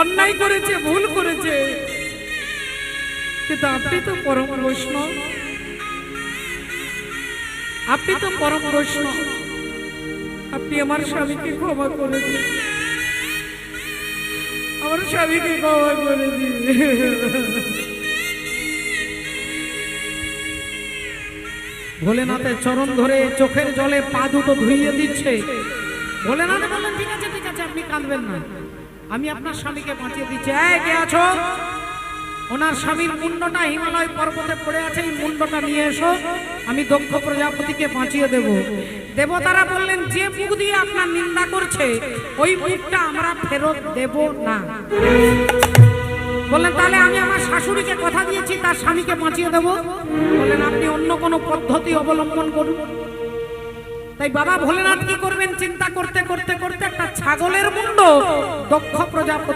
অন্যায় করেছে, ভুল করেছে, কিন্তু আপনি তো পরম বৈষ্ণব, আপনি তো পরম বৈষ্ণব, আপনি আমার স্বামীকে ক্ষমা করে দিন, আমার স্বামীকে ক্ষমা করে দিন। ভোলেনাথের চরণ ধরে চোখের জলে পা দুটো ধুইয়ে দিচ্ছে। ভোলেনাথ বললেন, ঠিক আছে ঠিক আছে, আপনি কাঁদবেন না, আমি আপনার স্বামীকে বাঁচিয়ে দিচ্ছি। এই কে আছো? ওনার স্বামীর মুন্ডটা হিমালয় পর্বতে পড়ে আছে, এই মুন্ডটা নিয়ে এসো, আমি দক্ষ প্রজাপতিকে বাঁচিয়ে দেব। দেবতারা বললেন, যে মুখ দিয়ে আপনার নিন্দা করছে ওই মুখটা আমরা ফেরত দেব না। বললেন, তাহলে আমি আমার শাশুড়িকে কথা দিয়েছি তার স্বামীকে বাঁচিয়ে দেব। বললেন, আপনি অন্য কোনো পদ্ধতি অবলম্বন করুন। তাই বাবা ভোলেনাথ কি করবেন চিন্তা করতে করতে করতে একটা ছাগলের মুন্ড দক্ষ প্রজাপতি